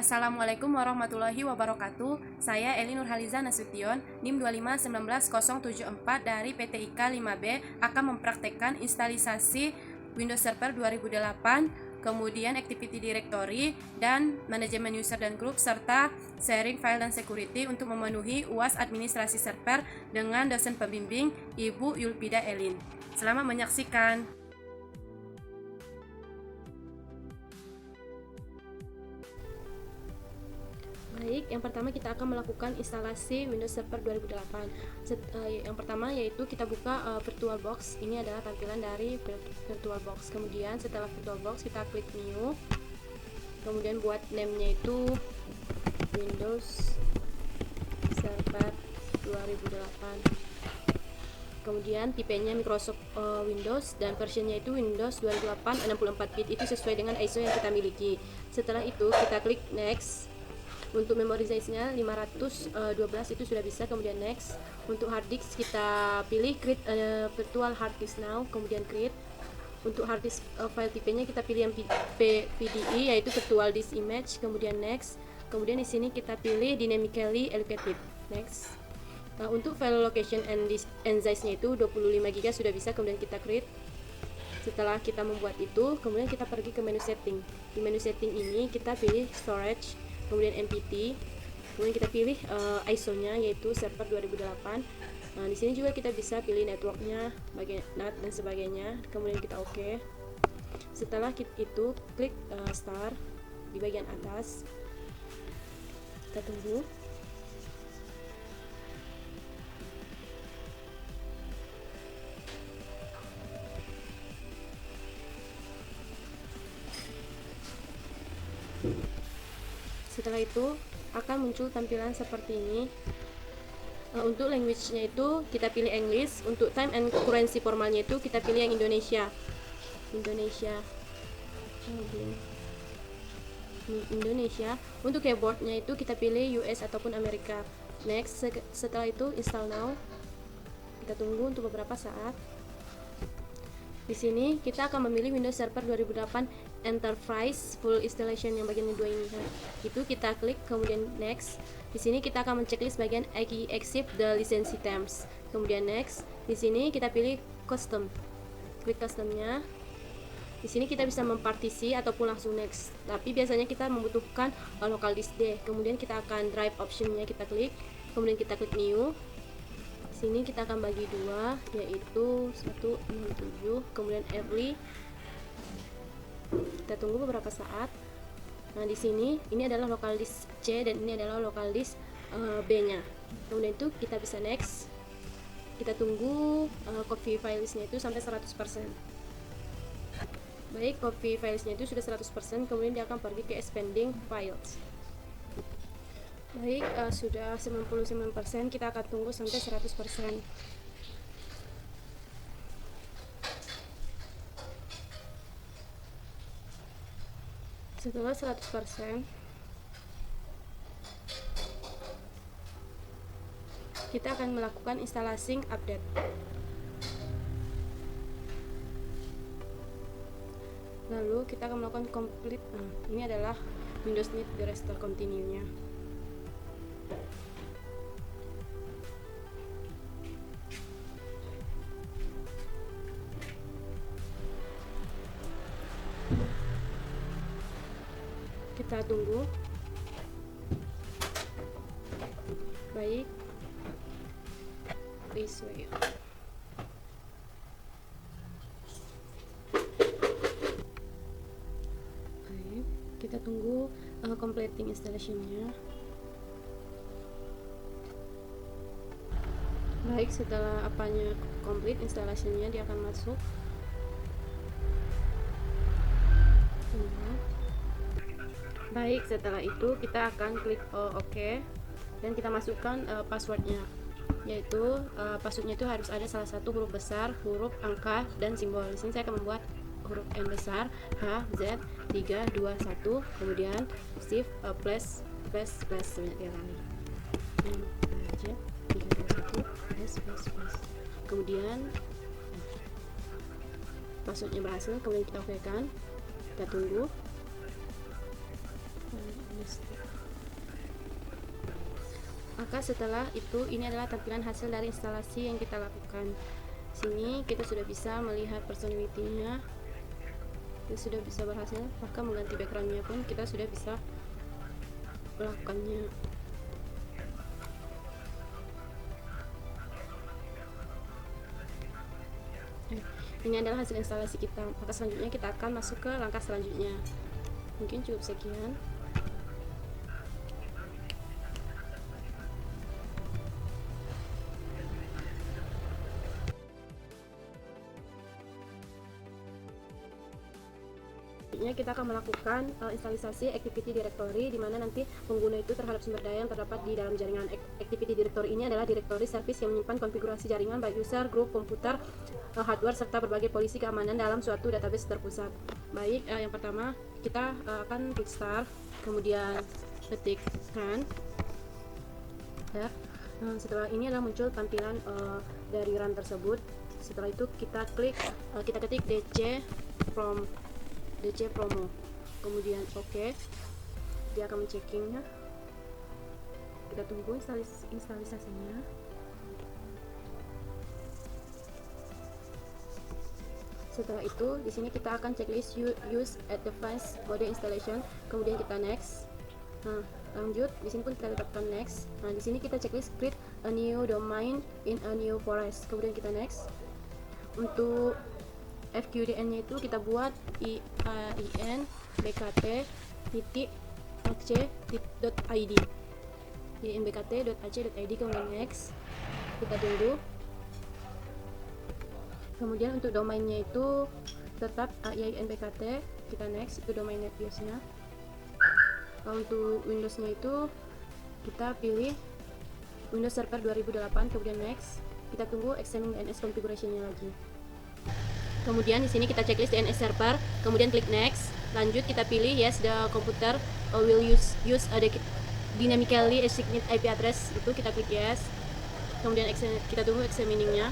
Assalamualaikum warahmatullahi wabarakatuh. Saya Eli Nurhaliza Nasution, NIM 2519074 dari PT IKA 5B akan mempraktekkan instalisasi Windows Server 2008, kemudian Activity Directory dan manajemen user dan group serta sharing file dan security untuk memenuhi UAS administrasi server dengan dosen pembimbing Ibu Yulpida Elin. Selamat menyaksikan. Baik, yang pertama kita akan melakukan instalasi Windows Server 2008. Yang pertama yaitu kita buka VirtualBox. Ini adalah tampilan dari VirtualBox. Kemudian setelah VirtualBox kita klik New. Kemudian buat name-nya itu Windows Server 2008. Kemudian tipenya Microsoft Windows dan versionnya itu Windows 2008 64 bit. Itu sesuai dengan ISO yang kita miliki. Setelah itu kita klik Next. Untuk memory size-nya 512 itu sudah bisa. Kemudian next. Untuk hard disk kita pilih create virtual hard disk now, kemudian create. Untuk hard disk file tipenya kita pilih yang PDE yaitu virtual disk image, kemudian next. Kemudian di sini kita pilih dynamically allocated, next. Untuk file location and size-nya itu 25 GB sudah bisa, kemudian kita create. Setelah kita membuat itu, kemudian kita pergi ke menu setting. Di menu setting ini kita pilih storage, kemudian MPT, kemudian kita pilih ISO-nya yaitu server 2008. Nah, di sini juga kita bisa pilih networknya, bagian NAT dan sebagainya. Kemudian kita OK. Setelah itu klik start di bagian atas. Kita tunggu. Setelah itu akan muncul tampilan seperti ini. Untuk language-nya itu kita pilih English. Untuk time and currency formalnya itu kita pilih yang Indonesia. Untuk keyboardnya itu kita pilih US ataupun Amerika. Next. Setelah itu install now. Kita tunggu untuk beberapa saat. Di sini kita akan memilih Windows Server 2008 Enterprise Full Installation yang bagian kedua ini. Nah, itu kita klik, kemudian next. Di sini kita akan menceklis bagian I accept the license terms. Kemudian next. Di sini kita pilih custom. Klik customnya. Di sini kita bisa mempartisi ataupun langsung next. Tapi biasanya kita membutuhkan local disk D. Kemudian kita akan drive optionnya kita klik. Kemudian kita klik new. Sini kita akan bagi dua, yaitu 167, kemudian early. Kita tunggu beberapa saat. Nah, di sini ini adalah local disk C dan ini adalah local disk B-nya. Kemudian itu kita bisa next. Kita tunggu copy filesnya itu sampai 100%. Baik, copy filesnya itu sudah 100%, kemudian dia akan pergi ke expanding files. Baik, sudah 99%, kita akan tunggu sampai 100%. Setelah 100%, kita akan melakukan instalasi update. Lalu kita akan melakukan complete. Ini adalah Windows Need the Restore Continue-nya. Kita tunggu. Baik, please wait. Baik, kita tunggu completing installation-nya. Baik, setelah apanya complete instalasinya, dia akan masuk. Baik, setelah itu kita akan klik OK dan kita masukkan passwordnya, yaitu passwordnya itu harus ada salah satu huruf besar, huruf angka, dan simbol. Di sini saya akan membuat huruf M besar, H, Z, 3, 2, 1, kemudian shift plus sebanyak 3 kali. Z, 3, 2, 1, plus. Kemudian passwordnya berhasil, kemudian kita OK kan. Kita tunggu. Maka setelah itu, ini adalah tampilan hasil dari instalasi yang kita lakukan. Sini kita sudah bisa melihat personality-nya, kita sudah bisa berhasil, maka mengganti background-nya pun kita sudah bisa melakukannya. Ini adalah hasil instalasi kita. Maka selanjutnya kita akan masuk ke langkah selanjutnya. Mungkin cukup sekian. Kita akan melakukan instalisasi Activity Directory, di mana nanti pengguna itu terhadap sumber daya yang terdapat di dalam jaringan. Activity Directory ini adalah directory service yang menyimpan konfigurasi jaringan baik user, grup, komputer, hardware, serta berbagai polisi keamanan dalam suatu database terpusat. Baik, yang pertama kita akan klik start, kemudian ketik run. Setelah ini adalah muncul tampilan dari run tersebut. Setelah itu kita ketik DC promo, kemudian oke. Dia akan mencekingnya. Kita tunggu instalisasinya. Setelah itu di sini kita akan checklist use advanced mode installation, kemudian kita next. Lanjut, di sini pun kita tetapkan next. Di sini kita checklist create a new domain in a new forest, kemudian kita next. Untuk FQDN-nya itu kita buat inbkt.ac.id, inbkt.ac.id, kemudian next. Kita tunggu. Kemudian untuk domainnya itu tetap inbkt, kita next, itu domain NetBIOS-nya. Untuk Windows-nya itu kita pilih Windows Server 2008, kemudian next. Kita tunggu extending DNS configuration-nya lagi. Kemudian di sini kita checklist DNS server, kemudian klik next. Lanjut kita pilih yes, the computer will use a dynamically assigned IP address, itu kita klik yes. Kemudian kita tunggu examining-nya.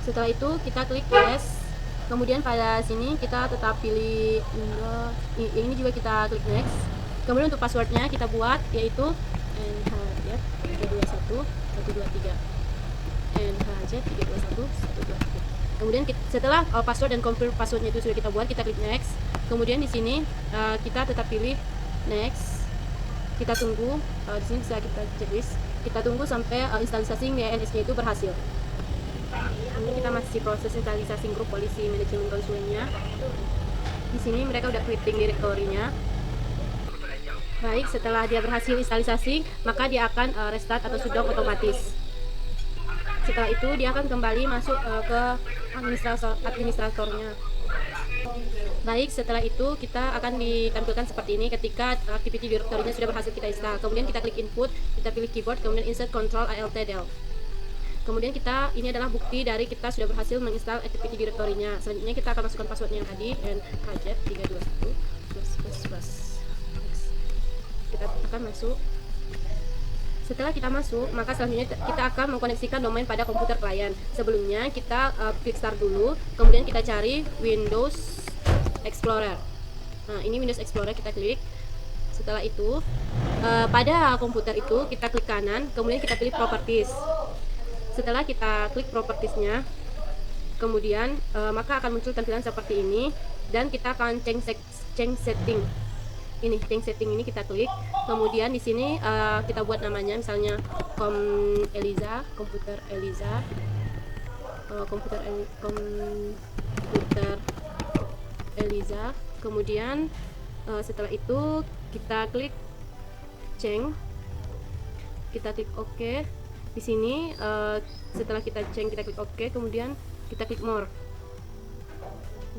Setelah itu kita klik yes. Kemudian pada sini kita tetap pilih ini juga kita klik next. Kemudian untuk passwordnya kita buat yaitu NHZ321 123 NHZ321 123. Kemudian setelah password dan confirm passwordnya itu sudah kita buat, kita klik next. Kemudian di sini kita tetap pilih next. Kita tunggu, di sini bisa kita checklist. Kita tunggu sampai instalisasi DNS-nya itu berhasil. Ini kita masih proses instalisasi grup polisi manajemen konsulennya. Di sini mereka udah creating direktorinya. Baik, setelah dia berhasil instalisasi, maka dia akan restart atau shutdown otomatis. Setelah itu dia akan kembali masuk ke administratornya. Baik, setelah itu kita akan ditampilkan seperti ini ketika activity directory-nya sudah berhasil kita install. Kemudian kita klik input, kita pilih keyboard, kemudian insert control alt del. Kemudian ini adalah bukti dari kita sudah berhasil menginstal activity directory-nya. Selanjutnya kita akan masukkan passwordnya yang tadi, NHZ321 kita akan masuk. Setelah kita masuk, maka selanjutnya kita akan mengkoneksikan domain pada komputer klien. Sebelumnya kita klik start dulu, kemudian kita cari Windows Explorer. Nah, ini Windows Explorer, kita klik. Setelah itu pada komputer itu kita klik kanan, kemudian kita pilih properties. Setelah kita klik propertiesnya, kemudian maka akan muncul tampilan seperti ini, dan kita akan change setting. Ini change setting ini kita klik. Kemudian di sini kita buat namanya, misalnya komputer Eliza. Kemudian setelah itu kita klik change, kita klik OK. Di sini setelah kita change, kita klik OK, kemudian kita klik more.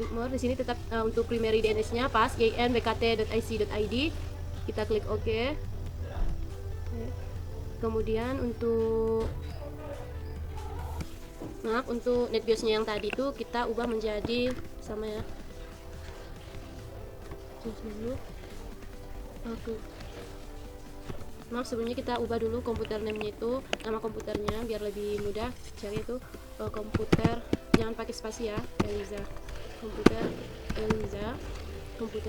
Di sini tetap untuk primary DNS-nya pas inbkt.ac.id, kita klik OK. Kemudian untuk NetBIOS-nya yang tadi itu kita ubah menjadi sama ya. Maaf, sebelumnya kita ubah dulu komputer name-nya itu, nama komputernya biar lebih mudah cari itu. Komputer, jangan pakai spasi ya, komputer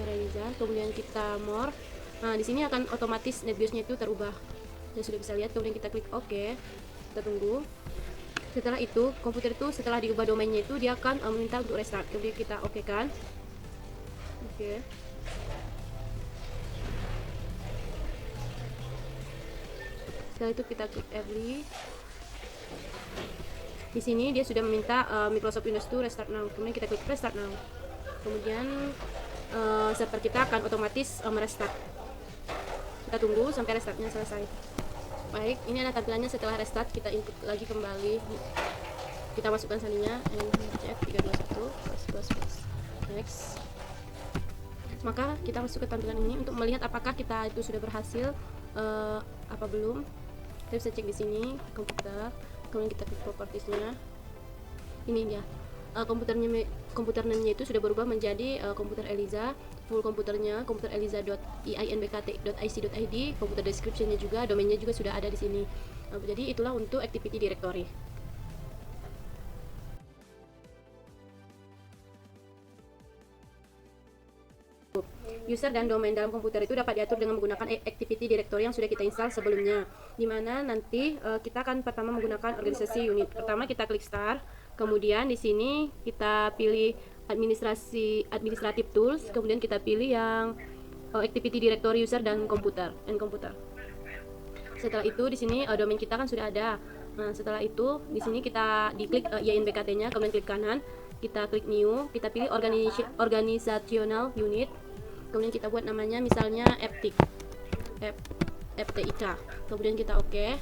Eliza, kemudian kita more, Nah, di sini akan otomatis NetBIOS-nya itu terubah. Ya sudah bisa lihat, kemudian kita klik OK. Kita tunggu. Setelah itu, komputer itu setelah diubah domainnya itu dia akan meminta untuk restart. Kemudian kita OK kan. Oke. Setelah itu kita klik early. Di sini dia sudah meminta Microsoft Windows to restart now. Kemudian kita klik restart now. Kemudian server kita akan otomatis merestart. Kita tunggu sampai restartnya selesai. Baik, ini ada tampilannya setelah restart. Kita input lagi kembali. Kita masukkan salingnya NHZ 321 next. Maka kita masuk ke tampilan ini untuk melihat apakah kita itu sudah berhasil apa belum. Kita bisa cek di sini komputer, kemudian kita klik propertiesnya. Ini dia komputernya itu sudah berubah menjadi komputer Eliza. Full komputernya komputer eliza.einbkt.ic.id, komputer descriptionnya juga, domainnya juga sudah ada di sini. Jadi itulah untuk activity directory. User dan domain dalam komputer itu dapat diatur dengan menggunakan activity directory yang sudah kita install sebelumnya, dimana nanti kita akan pertama menggunakan organisasi unit. Pertama kita klik start, kemudian di sini kita pilih administrative tools, kemudian kita pilih yang activity directory user dan komputer. Setelah itu di sini domain kita kan sudah ada. Nah, setelah itu di sini kita diklik INBKT-nya, kemudian klik kanan, kita klik new, kita pilih organizational unit. Kemudian kita buat namanya misalnya FTIK. Kemudian kita OK.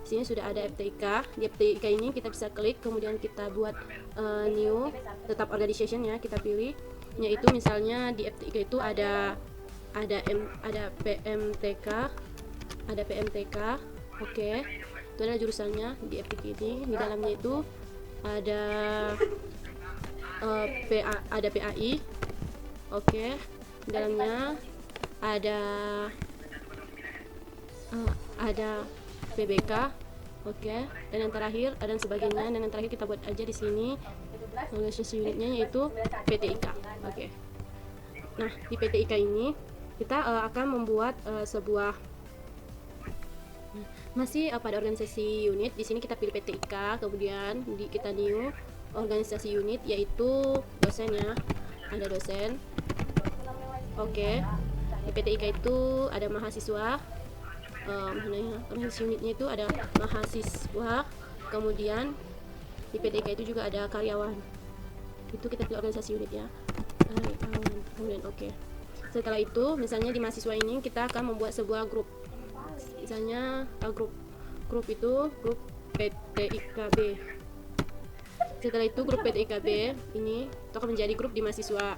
Di sini sudah ada FTIK. Di FTIK ini kita bisa klik, kemudian kita buat new, tetap organization ya, kita pilih. Yaitu misalnya di FTIK itu ada PMTK, Oke. Itu adalah jurusannya di FTIK ini. Di dalamnya itu ada PAI. Oke. Di dalamnya ada PBK, oke. Dan yang terakhir dan sebagainya, dan yang terakhir kita buat aja di sini organisasi unitnya yaitu PTIK, oke. Nah, di PTIK ini kita akan membuat sebuah masih pada organisasi unit. Di sini kita pilih PTIK, kemudian kita new organisasi unit yaitu dosennya, ada dosen. Oke. Di PTIK itu ada mahasiswa. Organisasi unitnya itu ada mahasiswa. Kemudian di PTIK itu juga ada karyawan. Itu kita pilih organisasi unit ya. Kemudian oke. Setelah itu, misalnya di mahasiswa ini kita akan membuat sebuah grup. Misalnya grup itu grup PTIKB. Setelah itu grup PTIKB ini itu akan menjadi grup di mahasiswa.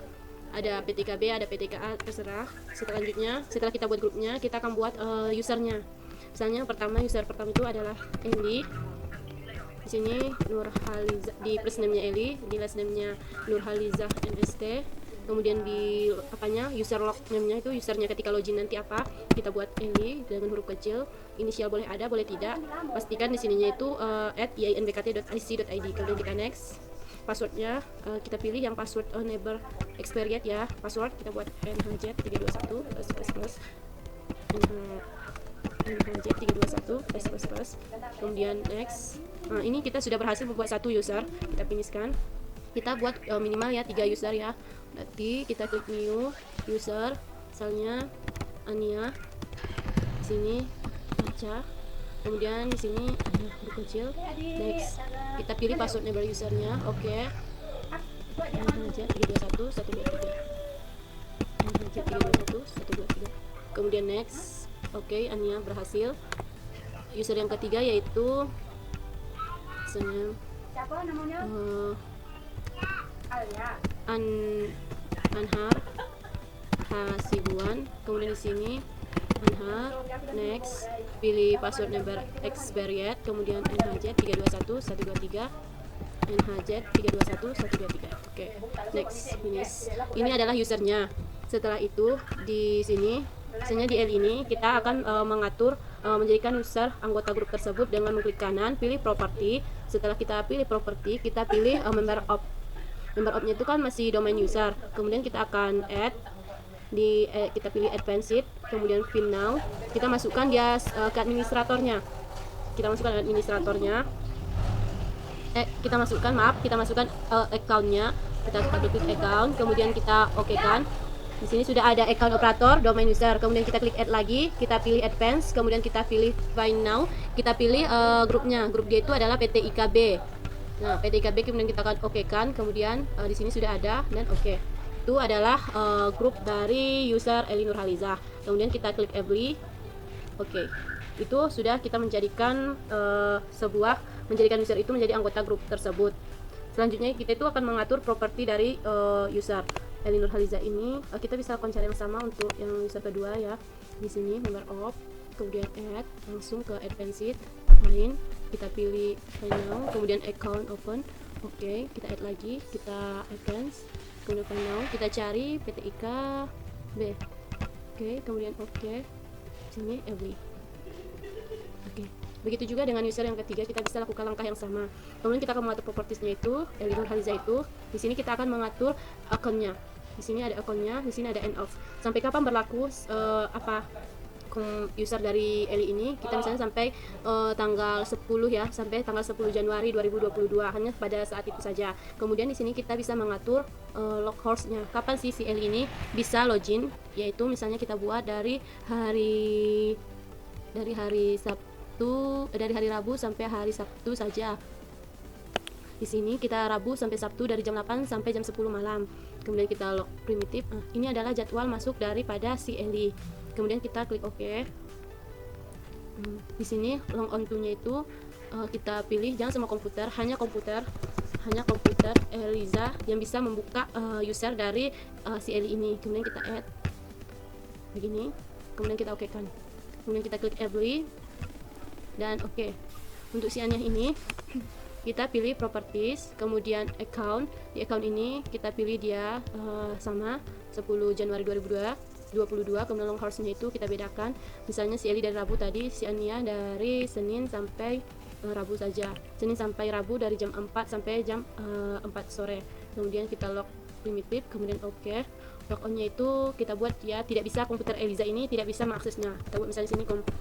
Ada PTKB, ada PTKA, terserah. Selanjutnya, setelah kita buat grupnya, kita akan buat usernya. Misalnya user pertama itu adalah Eli. Di sini Nurhaliza, di first name-nya Eli, di last name-nya Nurhaliza NST. Kemudian di user log name-nya itu usernya ketika login nanti apa, kita buat Eli dengan huruf kecil. Inisial boleh ada, boleh tidak. Pastikan di sininya itu @einbkt.ic.id. Kemudian kita next. Passwordnya kita pilih yang password never expired ya. Password kita buat NHZ 321 NHZ 321 kemudian next. Nah, ini kita sudah berhasil membuat satu user. Kita finishkan. Kita buat minimal ya 3 user ya. Berarti kita klik new user, misalnya Ania. Di sini baca. Kemudian di sini ada huruf kecil. Next. Kita pilih passwordnya dari usernya. Oke. NHZ 321 123. NHZ 321 123. Kemudian next. Oke, Ania berhasil. User yang ketiga yaitu misalnya Anhar Hasibuan. Kemudian di sini Anhar, next, pilih password never expired, kemudian NHZ 321 123 NHZ 321 123. Oke, next, finish. Ini adalah usernya. Setelah itu di sini, misalnya di L ini kita akan mengatur menjadikan user anggota grup tersebut dengan mengklik kanan, pilih property. Setelah kita pilih property, kita pilih member of. Member of-nya itu kan masih domain user. Kemudian kita akan add kita pilih advanced, kemudian fin now, kita masukkan dia ke administratornya. Kita masukkan administratornya. Kita masukkan accountnya. Kita klik account, kemudian kita oke kan. Di sini sudah ada account operator, domain user. Kemudian kita klik add lagi, kita pilih advance, kemudian kita pilih find now, kita pilih grupnya. Grup dia itu adalah PT IKB. Nah, PT IKB kemudian kita akan oke kan. Kemudian di sini sudah ada dan oke. Itu adalah grup dari user Eli Nurhaliza. Kemudian kita klik agree. Oke. Itu sudah kita menjadikan menjadikan user itu menjadi anggota grup tersebut. Selanjutnya kita itu akan mengatur properti dari user Eli Nurhaliza ini. Kita bisa lakukan cara yang sama untuk yang user kedua ya. Di sini member of, kemudian add, langsung ke advanced, main, kita pilih final, kemudian account open. Oke, kita add lagi, kita advance, kemudian final, kita cari PT IKA B. Oke, kemudian oke. Sini every. Oke. Begitu juga dengan user yang ketiga, kita bisa lakukan langkah yang sama. Kemudian kita akan mengatur propertiesnya itu, Eli Nurhaliza itu. Di sini kita akan mengatur akunnya. Di sini ada akunnya, di sini ada end of. Sampai kapan berlaku user dari Eli ini? Kita misalnya sampai tanggal 10 ya, sampai tanggal 10 Januari 2022, hanya pada saat itu saja. Kemudian di sini kita bisa mengatur loghorse-nya. Kapan sih si Eli ini bisa login? Yaitu misalnya kita buat dari hari Rabu sampai hari Sabtu saja. Di sini kita Rabu sampai Sabtu dari jam 8 sampai jam 10 malam. Kemudian kita log primitif. Ini adalah jadwal masuk daripada si Eli. Kemudian kita klik OK. Di sini long on to-nya itu kita pilih jangan semua komputer, hanya komputer Eliza yang bisa membuka user dari si Eli ini. Kemudian kita add begini. Kemudian kita OK kan. Kemudian kita klik every dan oke. Untuk si Anya ini kita pilih properties, kemudian account. Di account ini kita pilih dia sama 10 Januari 2022. Kemudian long horse-nya itu kita bedakan. Misalnya si Eli dari Rabu tadi, si Ania dari Senin sampai Rabu saja. Senin sampai Rabu dari jam 4 sampai jam 4 sore. Kemudian kita log primitif, kemudian oke. Log on-nya itu kita buat ya tidak bisa komputer Eliza ini tidak bisa mengaksesnya. Kita buat misalnya sini komputer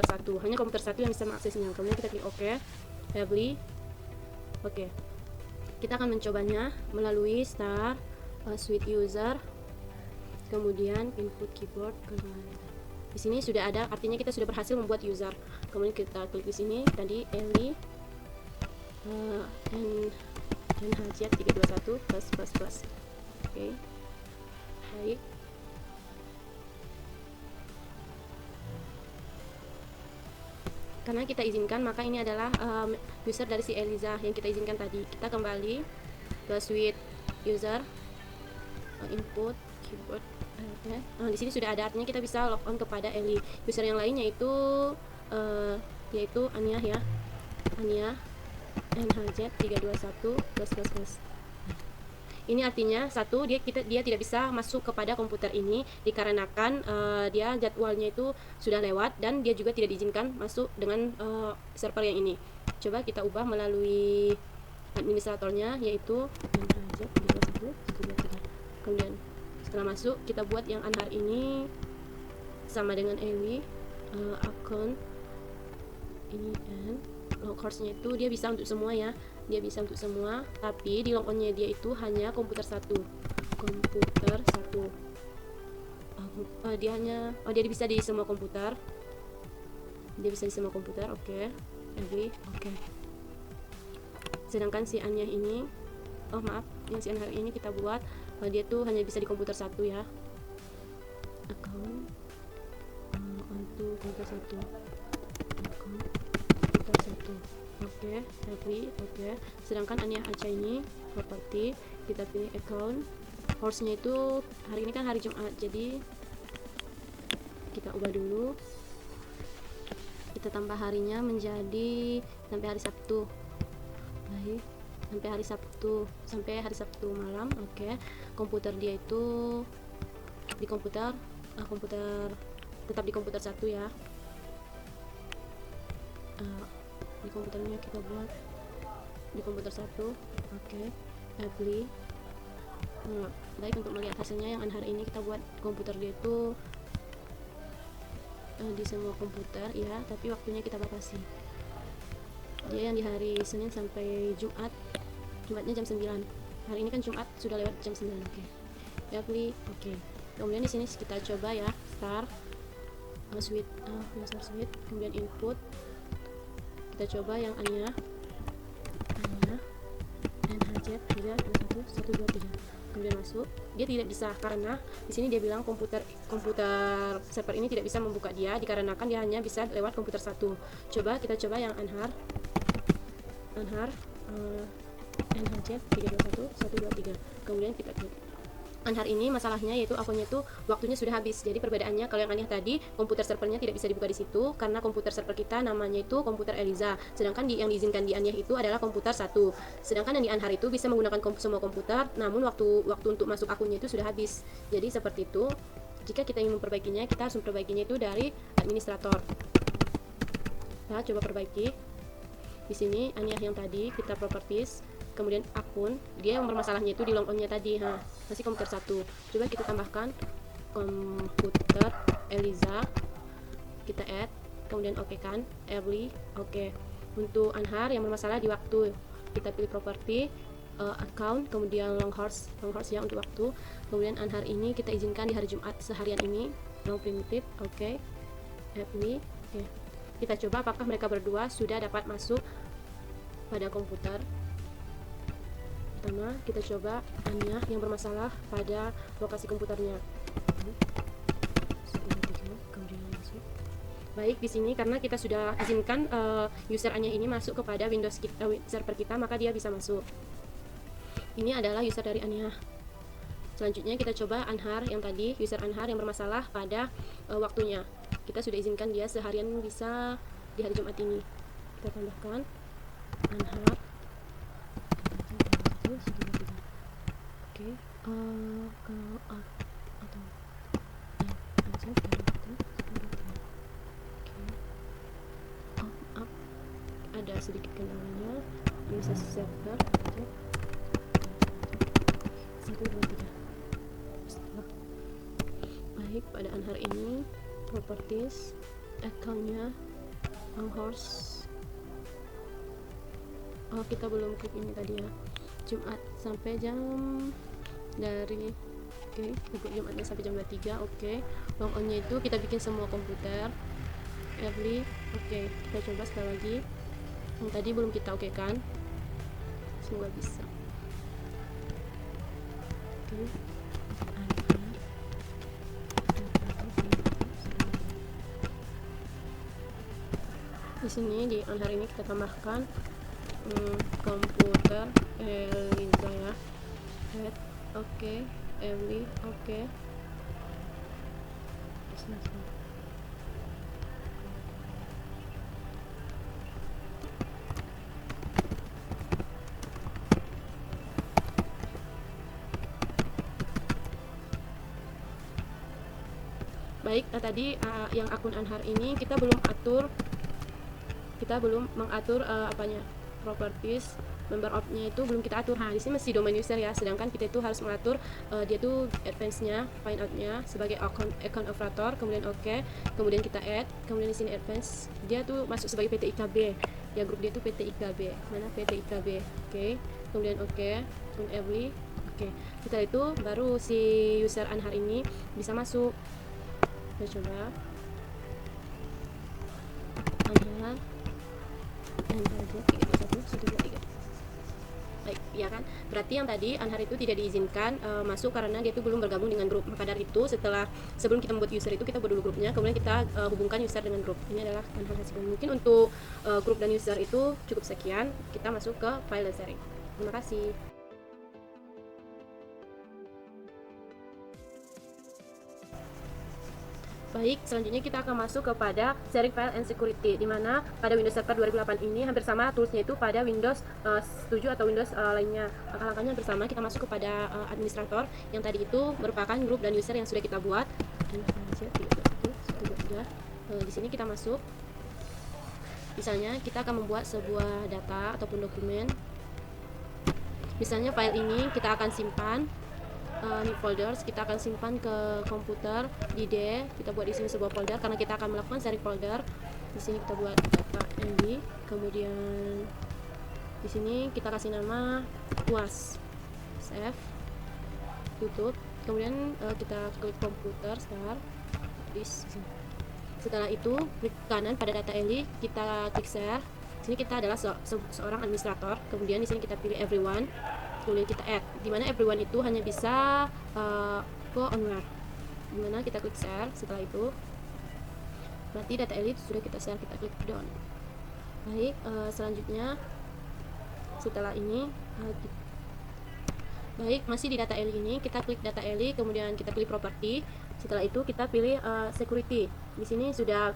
1, hanya komputer 1 yang bisa mengaksesnya. Kemudian kita klik OK, heavily. Oke. Kita akan mencobanya melalui start suite user, kemudian input keyboard. Di sini sudah ada, artinya kita sudah berhasil membuat user. Kemudian kita klik di sini tadi Eli NHZ 321 plus. Oke. Baik. Karena kita izinkan, maka ini adalah user dari si Eliza yang kita izinkan tadi. Kita kembali ke suite user, input keyboard. Di sini sudah ada, artinya kita bisa log on kepada Eli. User yang lain yaitu Ania ya, Ania NHZ 321 plus. Ini artinya satu, dia tidak bisa masuk kepada komputer ini dikarenakan dia jadwalnya itu sudah lewat dan dia juga tidak diizinkan masuk dengan server yang ini. Coba kita ubah melalui administratornya, yaitu kemudian setelah masuk kita buat yang Anhar ini sama dengan Eli, akun ini dan loghorse-nya itu dia bisa untuk semua ya. Dia bisa untuk semua, tapi di logonnya dia itu hanya komputer 1. Dia bisa di semua komputer. Oke. Oke. Sedangkan si Anya ini, yang si Anya ini kita buat dia tuh hanya bisa di komputer 1 ya. Account untuk komputer 1. Oke, sedangkan Ania Aca ini properti, kita pilih account. Horse-nya itu hari ini kan hari Jumat, jadi kita ubah dulu. Kita tambah harinya menjadi sampai hari Sabtu. Baik, sampai hari Sabtu malam. Oke. Komputer dia itu di komputer tetap di komputer 1 ya. Di komputernya kita buat di komputer 1. Oke. Apply. Baik, untuk melihat hasilnya yang Anhar ini kita buat komputer dia itu di semua komputer ya, tapi waktunya kita batasi. Dia yang di hari Senin sampai Jumat, Jumatnya jam 9. Hari ini kan Jumat sudah lewat jam 9. Oke. Apply, oke. Kemudian di sini kita coba ya, start switch, user switch, kemudian input. Kita coba yang Anya NHZ 123, kemudian masuk. Dia tidak bisa karena di sini dia bilang komputer server ini tidak bisa membuka dia dikarenakan dia hanya bisa lewat komputer satu. Coba kita coba yang Anhar NHZ 321 123, kemudian kita klik. Anhar ini masalahnya yaitu akunnya itu waktunya sudah habis. Jadi perbedaannya kalau yang Anya tadi komputer servernya tidak bisa dibuka di situ karena komputer server kita namanya itu komputer Eliza. Sedangkan yang diizinkan di Anya itu adalah komputer satu. Sedangkan yang di Anhar itu bisa menggunakan semua komputer, namun waktu untuk masuk akunnya itu sudah habis. Jadi seperti itu. Jika kita ingin memperbaikinya, kita harus memperbaikinya itu dari administrator. Nah, coba perbaiki. Di sini Anya yang tadi kita properties, kemudian akun, dia yang bermasalahnya itu di logonnya tadi, masih komputer satu. Coba kita tambahkan komputer Eliza, kita add, kemudian oke kan, early, oke. Untuk Anhar yang bermasalah di waktu, kita pilih property, account, kemudian long horse ya untuk waktu. Kemudian Anhar ini kita izinkan di hari Jumat seharian ini, no primitive, oke. Early, oke. Kita coba apakah mereka berdua sudah dapat masuk pada komputer. Pertama kita coba Anya yang bermasalah pada lokasi komputernya. Kemudian masuk. Baik, di sini karena kita sudah izinkan user Anya ini masuk kepada Windows server kita, maka dia bisa masuk. Ini adalah user dari Anya. Selanjutnya kita coba Anhar yang tadi, user Anhar yang bermasalah pada waktunya. Kita sudah izinkan dia seharian bisa di hari Jumat ini. Kita tambahkan Anhar. Oke, ada sedikit kendalanya, bisa server 123. Baik, pada Anhar ini properties, accountnya horse. Kita belum klik ini tadi ya, Jumat sampai jam dari untuk Jumatnya sampai jam 23. Logonnya itu kita bikin semua komputer early. Kita coba sekali lagi yang tadi belum kita kan, semoga bisa. Di sini di Anhar ini kita tambahkan komputer Eliza ya, Emily, Baik, tadi yang akun Anhar ini kita belum mengatur apanya, properties, member of-nya itu belum kita atur. Di sini masih domain user ya, sedangkan kita itu harus mengatur dia tuh advance-nya, find out-nya sebagai account operator, kemudian kemudian kita add, kemudian di sini advance dia tuh masuk sebagai PT IKB. Ya, grup dia tuh PT IKB. Mana PT IKB? Kemudian on every. Setelah itu baru si user Anhar ini bisa masuk. Kita coba Anhar Baik, ya kan? Berarti yang tadi Anhar itu tidak diizinkan masuk karena dia itu belum bergabung dengan grup. Maka dari itu sebelum kita membuat user itu kita buat dulu grupnya, kemudian kita hubungkan user dengan grup. Ini adalah Anhar hasilnya. Mungkin untuk grup dan user itu cukup sekian. Kita masuk ke file sharing. Terima kasih. Baik, selanjutnya kita akan masuk kepada sharing file and security, di mana pada Windows Server 2008 ini hampir sama toolsnya itu pada Windows 7 atau Windows lainnya. Langkah-langkahnya hampir sama. Kita masuk kepada administrator yang tadi itu merupakan grup dan user yang sudah kita buat. Di sini kita masuk. Misalnya kita akan membuat sebuah data ataupun dokumen. Misalnya file ini kita akan simpan new folders, kita akan simpan ke komputer di D. Kita buat di sini sebuah folder karena kita akan melakukan sharing folder. Di sini kita buat data MD, kemudian di sini kita kasih nama UAS, save, tutup, kemudian kita klik komputer start. Setelah itu klik kanan pada data Eli, kita klik share. Di sini kita adalah seorang administrator, kemudian di sini kita pilih everyone, kemudian kita add, dimana everyone itu hanya bisa go onward, dimana kita klik share. Setelah itu berarti data Eli sudah kita share, kita klik done. Baik, selanjutnya setelah ini baik, masih di data Eli ini kita klik data Eli, kemudian kita pilih property. Setelah itu kita pilih security. Di sini sudah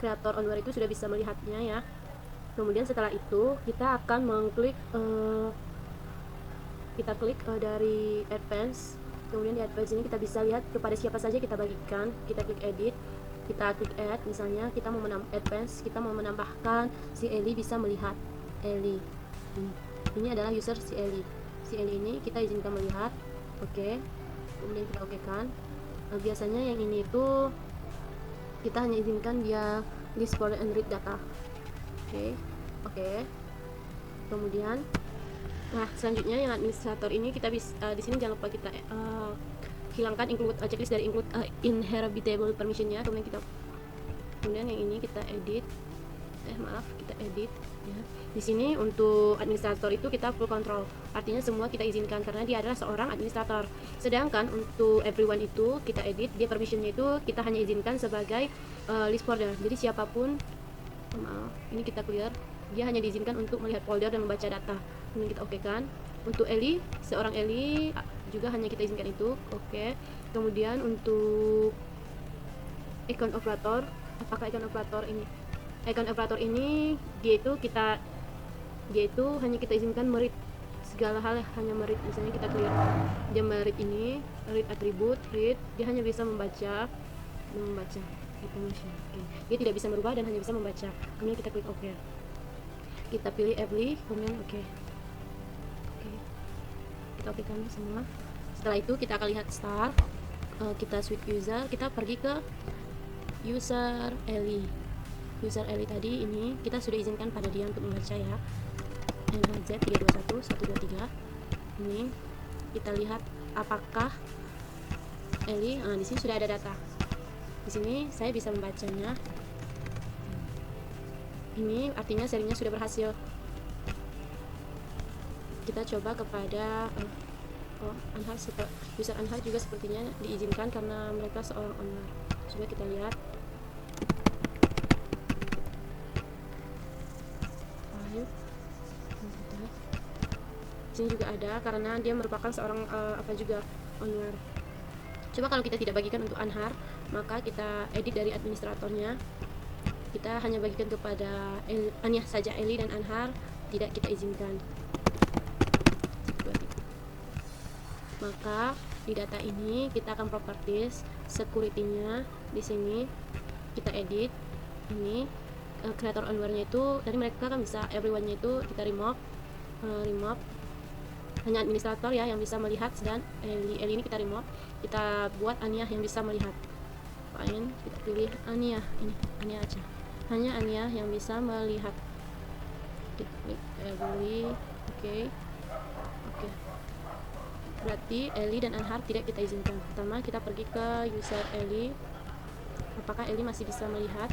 kreator onward itu sudah bisa melihatnya ya. Kemudian setelah itu kita akan mengklik dari advance. Kemudian di advance ini kita bisa lihat kepada siapa saja kita bagikan. Kita klik edit, kita klik add. Misalnya kita mau advance, kita mau menambahkan si Eli bisa melihat Eli. Ini adalah user si Eli. Si Eli ini kita izinkan melihat. Oke. Kemudian kita oke kan. Biasanya yang ini itu kita hanya izinkan dia list for and read data. Oke. Kemudian selanjutnya yang administrator ini kita bisa di sini jangan lupa kita hilangkan include checklist dari include inheritable permissionnya. Kemudian yang ini kita edit. Kita edit ya. Di sini untuk administrator itu kita full control, artinya semua kita izinkan karena dia adalah seorang administrator. Sedangkan untuk everyone itu kita edit, dia permissionnya itu kita hanya izinkan sebagai list folder. Jadi siapapun, ini kita clear, dia hanya diizinkan untuk melihat folder dan membaca data. Ini kita oke kan. Untuk Eli, seorang Eli juga hanya kita izinkan itu. Oke. Kemudian untuk account operator, apakah account operator ini dia itu hanya kita izinkan meread segala hal, hanya meread. Misalnya kita clear dia meread ini, read atribut, read, dia hanya bisa membaca information. Dia tidak bisa merubah dan hanya bisa membaca. Kemudian kita klik OK, kita pilih every, kemudian OK, kita OK kan semua. Setelah itu kita akan lihat start, kita switch user, kita pergi ke user Eli. User Eli tadi ini kita sudah izinkan pada dia untuk membaca ya. NHZ 321 123. Ini kita lihat apakah Eli, di sini sudah ada data. Di sini saya bisa membacanya. Ini artinya sharingnya sudah berhasil. Kita coba kepada Anhar, user Anhar juga sepertinya diizinkan karena mereka seorang owner. Coba kita lihat. Sini juga ada karena dia merupakan seorang owner. Coba kalau kita tidak bagikan untuk Anhar, maka kita edit dari administratornya. Kita hanya bagikan kepada Ania saja, Eli dan Anhar tidak kita izinkan. Maka di data ini kita akan properties security-nya. Di sini kita edit ini creator onward-nya itu dari mereka kan bisa everyone-nya itu kita remove hanya administrator ya yang bisa melihat, dan Eli ini kita remove, kita buat Ania yang bisa melihat. Fine, kita pilih Ania, ini Ania aja, hanya Ania yang bisa melihat. Kita klik Eli, oke. Berarti Eli dan Anhar tidak kita izinkan. Pertama kita pergi ke user Eli, apakah Eli masih bisa melihat?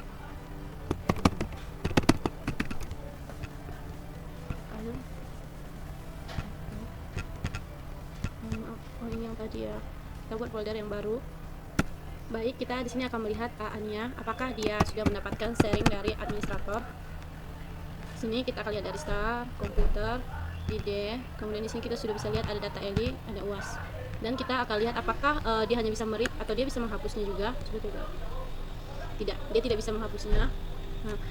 Ini yang tadi ya, kita buat folder yang baru. Baik, kita di sini akan melihat Ania, apakah dia sudah mendapatkan sharing dari administrator. Sini kita akan lihat dari start, komputer, ide, kemudian di sini kita sudah bisa lihat ada data Eli, ada UAS, dan kita akan lihat apakah dia hanya bisa meread atau dia bisa menghapusnya juga. Tidak, dia tidak bisa menghapusnya.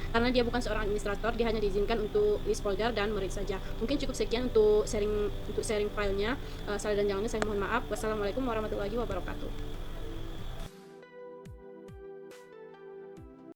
Karena dia bukan seorang administrator, dia hanya diizinkan untuk list folder dan meread saja. Mungkin cukup sekian untuk sharing filenya. Salah dan jangannya saya mohon maaf. Wassalamualaikum warahmatullahi wabarakatuh.